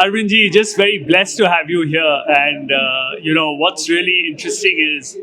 Arvindji, just very blessed to have you here. And, what's really interesting is,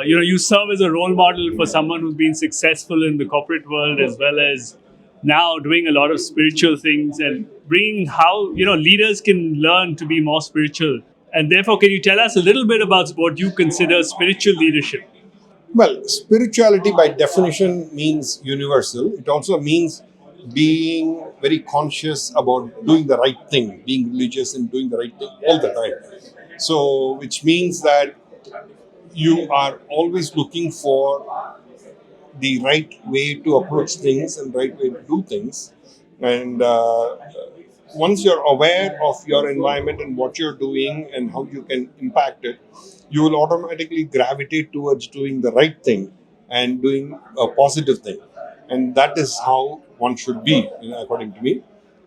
you serve as a role model for someone who's been successful in the corporate world as well as now doing a lot of spiritual things and bringing how, leaders can learn to be more spiritual. And therefore, can you tell us a little bit about what you consider spiritual leadership? Well, spirituality by definition means universal. It also means being very conscious about doing the right thing, being religious and doing the right thing all the time. So, which means that you are always looking for the right way to approach things and right way to do things. And once you're aware of your environment and what you're doing and how you can impact it, you will automatically gravitate towards doing the right thing and doing a positive thing. And that is how one should be, according to me.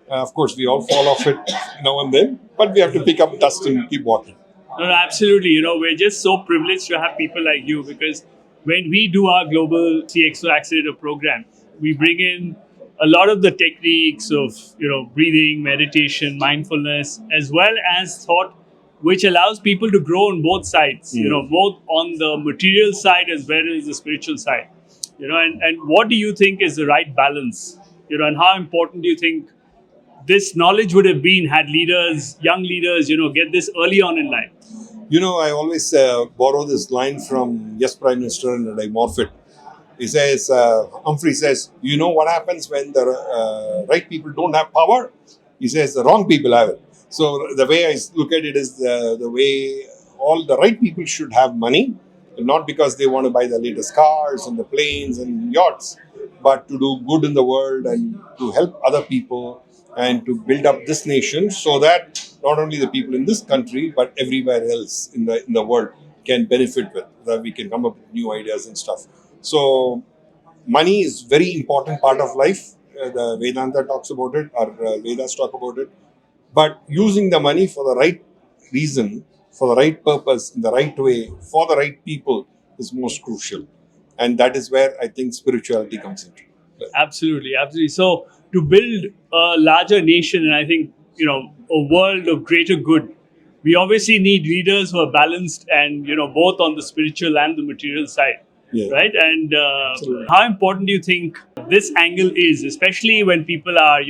Of course, we all fall off it now and then, but we have to pick up dust and keep walking. No, absolutely. We're just so privileged to have people like you because when we do our global CXO accelerator program, we bring in a lot of the techniques of, breathing, meditation, mindfulness, as well as thought, which allows people to grow on both sides, both on the material side as well as the spiritual side. And what do you think is the right balance? And how important do you think this knowledge would have been had leaders, young leaders, get this early on in life? I always borrow this line from Yes Prime Minister and I morph it. He says, Humphrey says, you know what happens when the right people don't have power? He says, the wrong people have it. So the way I look at it is the way all the right people should have money, not because they want to buy the latest cars and the planes and yachts, but to do good in the world and to help other people and to build up this nation so that not only the people in this country, but everywhere else in the world can benefit with, that we can come up with new ideas and stuff. So money is very important part of life. The Vedanta talks about it, or Vedas talk about it. But using the money for the right reason, for the right purpose, in the right way, for the right people is most crucial. And that is where I think spirituality comes into. Absolutely, absolutely. So to build a larger nation, and I think, a world of greater good, we obviously need leaders who are balanced and, both on the spiritual and the material side. Yeah. Right? And how important do you think this angle is, especially when people are,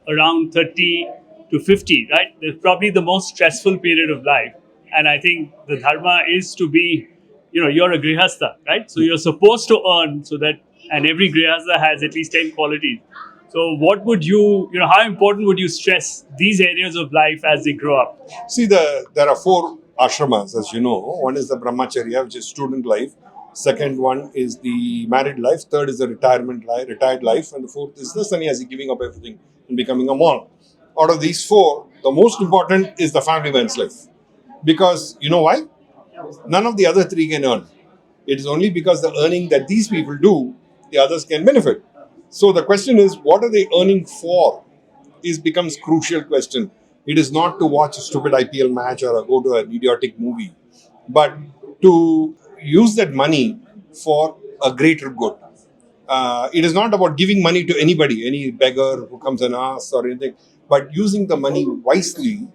around 30 to 50, right? It's probably the most stressful period of life. And I think the dharma is to be, you're a grihastha, right? So you're supposed to earn so that, and every grihastha has at least 10 qualities. So what would you, how important would you stress these areas of life as they grow up? See, there are 4 ashramas, as you know. One is the brahmacharya, which is student life. Second one is the married life. Third is the retired life. And the fourth is the sannyasi, giving up everything and becoming a monk. Out of these 4, the most important is the family man's life. Because, you know why? None of the other 3 can earn. It is only because the earning that these people do, the others can benefit. So the question is, what are they earning for? Becomes crucial question. It is not to watch a stupid IPL match or go to an idiotic movie, but to use that money for a greater good. It is not about giving money to anybody, any beggar who comes and asks or anything, but using the money wisely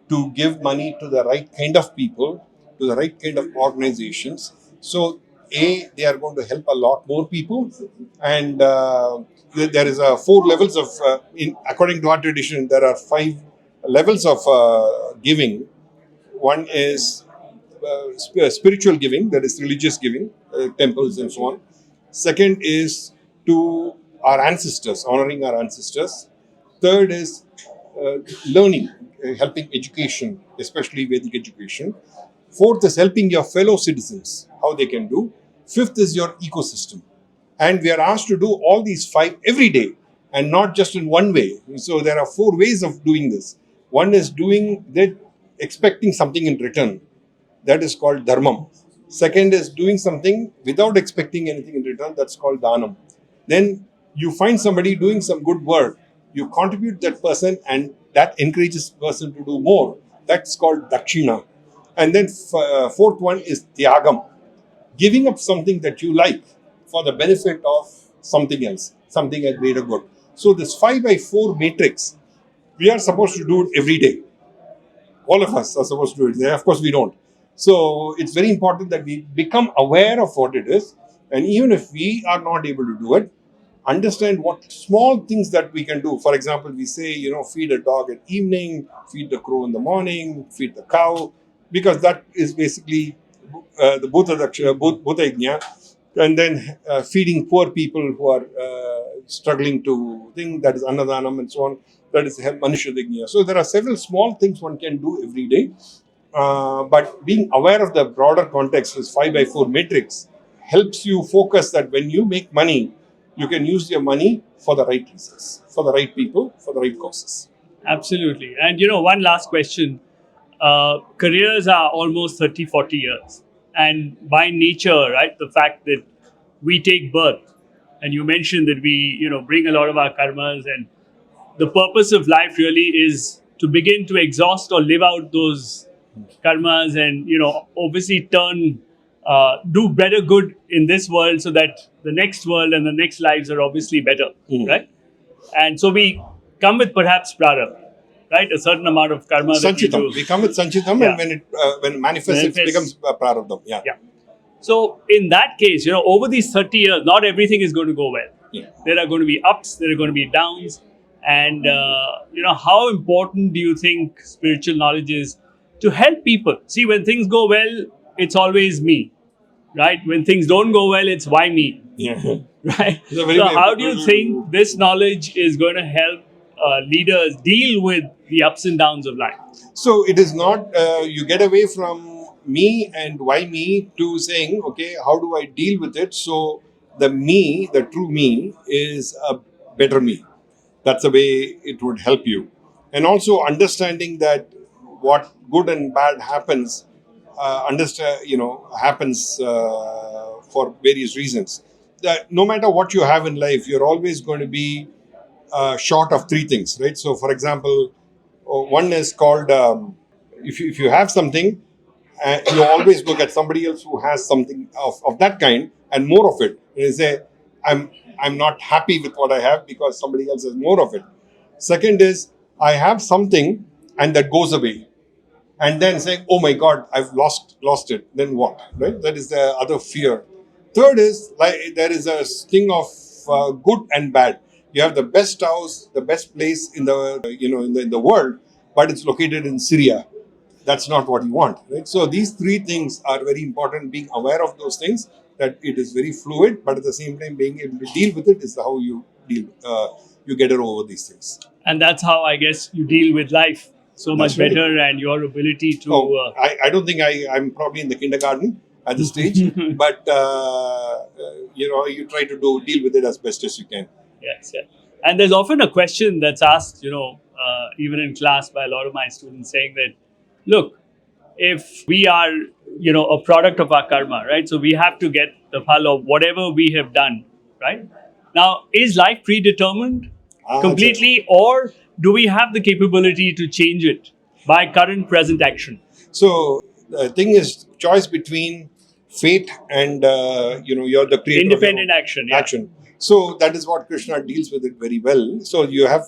to give money to the right kind of people, to the right kind of organizations. So, they are going to help a lot more people. And there is 4 levels of, according to our tradition, there are 5 levels of giving. One is spiritual giving, that is religious giving, temples and so on. Second is to our ancestors, honoring our ancestors. Third is learning, helping education, especially Vedic education. Fourth is helping your fellow citizens, how they can do. Fifth is your ecosystem. And we are asked to do all these 5 every day and not just in one way. So there are 4 ways of doing this. One is doing that, expecting something in return. That is called dharmam. Second is doing something without expecting anything in return. That's called dhanam. Then you find somebody doing some good work. You contribute that person and that encourages the person to do more. That's called dakshina. And then 4th one is tyagam. Giving up something that you like for the benefit of something else, something a greater good. So this 5x4 matrix we are supposed to do it every day. All of us are supposed to do it. Of course, we don't. So it's very important that we become aware of what it is. And even if we are not able to do it, understand what small things that we can do. For example, we say, feed a dog at evening, feed the crow in the morning, feed the cow, because that is basically the Bhuta Yajna. And then feeding poor people who are struggling to think, that is Annadanam and so on. That is Manusha Yajna. So there are several small things one can do every day. But being aware of the broader context, this 5x4 matrix, helps you focus that when you make money, you can use your money for the right reasons, for the right people, for the right causes. Absolutely. And one last question. Careers are almost 30, 40 years. And by nature, right, the fact that we take birth, and you mentioned that we, bring a lot of our karmas, and the purpose of life really is to begin to exhaust or live out those karmas and, obviously do better good in this world so that the next world and the next lives are obviously better, right? And so we come with perhaps prarabdha, right? A certain amount of karma that we do. We come with Sanchitam, and when it manifests, it becomes prarabdha. Yeah. So in that case, over these 30 years, not everything is going to go well. Yeah. There are going to be ups, there are going to be downs. And, how important do you think spiritual knowledge is to help people? See, when things go well, it's always me, right? When things don't go well, it's why me, Yeah. right? So how do you think this knowledge is going to help leaders deal with the ups and downs of life? So it is not, you get away from me and why me to saying, okay, how do I deal with it? So the me, the true me, is a better me. That's the way it would help you. And also understanding that what good and bad happens, happens for various reasons. That no matter what you have in life, you're always going to be short of three things, right? So, for example, one is called if you have something, you always look at somebody else who has something of that kind and more of it. And you say, I'm not happy with what I have because somebody else has more of it. Second is, I have something and that goes away. And then saying, oh my God, I've lost it. Then what? Right? That is the other fear. Third is, like, there is a sting of good and bad. You have the best house, the best place in the in the world, but it's located in Syria. That's not what you want, right? So these three things are very important. Being aware of those things, that it is very fluid, but at the same time, being able to deal with it is how you deal. You get over these things. And that's how I guess you deal with life so much better, and your ability to. I don't think I'm probably in the kindergarten at this stage, but you try to deal with it as best as you can. Yes, yeah. And there's often a question that's asked, even in class by a lot of my students, saying that, look, if we are, a product of our karma, right? So we have to get the phal of whatever we have done, right? Now, is life predetermined completely, or do we have the capability to change it by current present action? So the thing is, choice between fate and you're the creator. Independent action. Yeah. Action. So that is what Krishna deals with it very well. So you have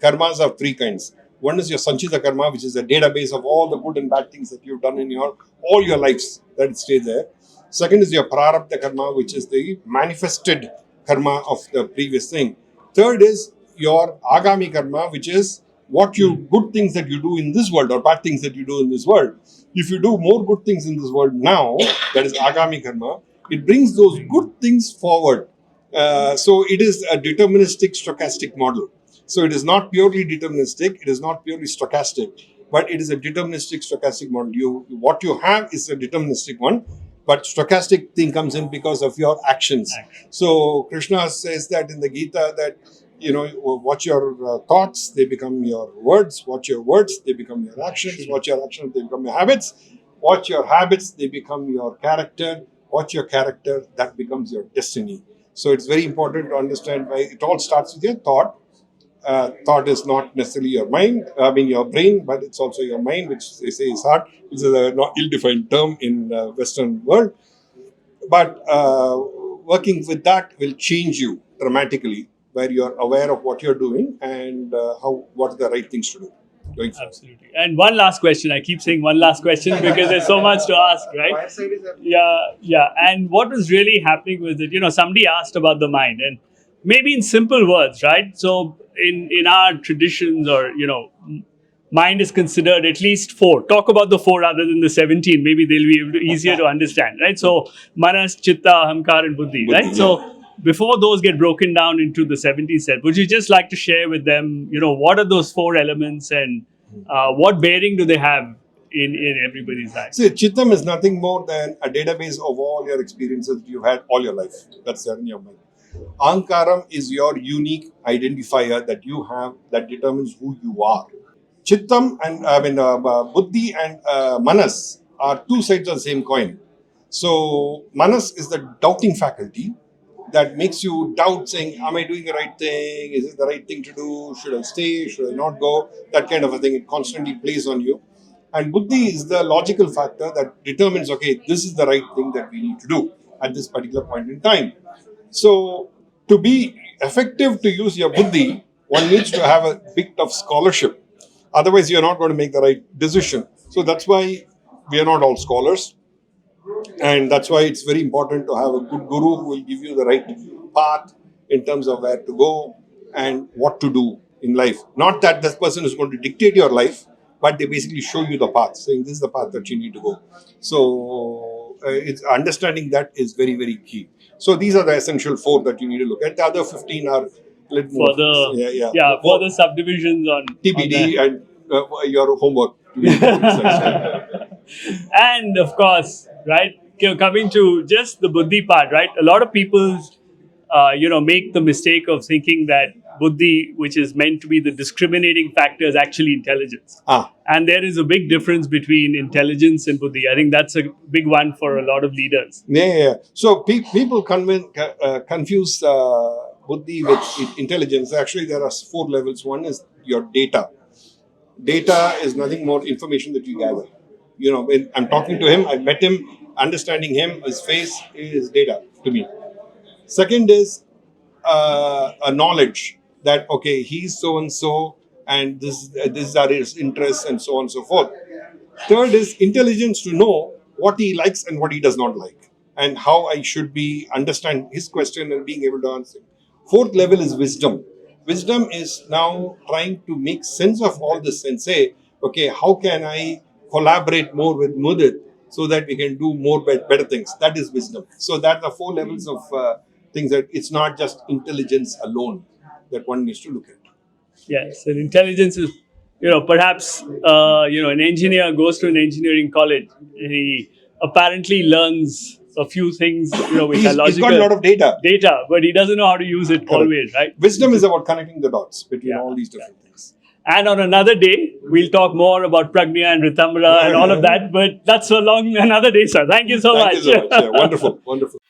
karmas of three kinds. One is your Sanchita karma, which is a database of all the good and bad things that you've done in all your lives, that it stays there. Second is your prarabdha karma, which is the manifested karma of the previous thing. Third is your agami karma, which is good things that you do in this world or bad things that you do in this world. If you do more good things in this world now, that is agami karma, it brings those good things forward. So it is a deterministic stochastic model. So it is not purely deterministic, it is not purely stochastic, but it is a deterministic stochastic model. What you have is a deterministic one, but stochastic thing comes in because of your actions. So Krishna says that in the Gita that, watch your thoughts, they become your words. Watch your words, they become your actions. Watch your actions, they become your habits. Watch your habits, they become your character. Watch your character, that becomes your destiny. So it's very important to understand why it all starts with your thought. Thought is not necessarily your mind, your brain, but it's also your mind, which they say is heart, which is a not ill-defined term in Western world. But working with that will change you dramatically. where you're aware of what you're doing and what are the right things to do going forward. Absolutely. And one last question. I keep saying one last question because there's so much to ask, right? Yeah. And what was really happening was that, somebody asked about the mind, and maybe in simple words, right? So in our traditions, or, mind is considered at least four. Talk about the four rather than the 17. Maybe they'll be able to, easier to understand, right? So manas, chitta, ahamkar, and buddhi, right? Yeah. So before those get broken down into the 17 set, would you just like to share with them, what are those four elements, and what bearing do they have in everybody's life? See, Chittam is nothing more than a database of all your experiences you had all your life. That's there in your mind. Ahankaram is your unique identifier that you have that determines who you are. Chittam and Buddhi and Manas are two sides of the same coin. So Manas is the doubting faculty that makes you doubt, saying, am I doing the right thing? Is it the right thing to do? Should I stay? Should I not go? That kind of a thing. It constantly plays on you. And Buddhi is the logical factor that determines, okay, this is the right thing that we need to do at this particular point in time. So to be effective to use your Buddhi, one needs to have a bit of scholarship. Otherwise, you're not going to make the right decision. So that's why we are not all scholars. And that's why it's very important to have a good guru who will give you the right path in terms of where to go and what to do in life. Not that this person is going to dictate your life, but they basically show you the path, saying this is the path that you need to go. So it's understanding that is very, very key. So these are the essential four that you need to look at. The other 15 are a little more. For the subdivisions on TBD on and your homework. And of course, right, coming to just the buddhi part, right? A lot of people, make the mistake of thinking that buddhi, which is meant to be the discriminating factor, is actually intelligence. And there is a big difference between intelligence and buddhi. I think that's a big one for a lot of leaders. Yeah. So people confuse buddhi with intelligence. Actually, there are four levels. One is your data. Data is nothing more information that you gather. When I'm talking to him, I met him, understanding him, his face is data to me. Second is a knowledge that, okay, he's so and so, and this are his interests, and so on and so forth. Third is intelligence to know what he likes and what he does not like, and how I should be understand his question and being able to answer. Fourth level is wisdom. Wisdom is now trying to make sense of all this and say, okay, how can I collaborate more with Mudit so that we can do more better things? That is wisdom. So that are four levels of things that it's not just intelligence alone that one needs to look at. Yes, and intelligence is, perhaps, an engineer goes to an engineering college and he apparently learns a few things, which are logical. He's got a lot of data, but he doesn't know how to use it always, right? Wisdom is about connecting the dots between all these different things. And on another day, we'll talk more about Pragnya and Ritamra and all of that, but that's another day, sir. Thank you so much. Thank you so much. Yeah, wonderful.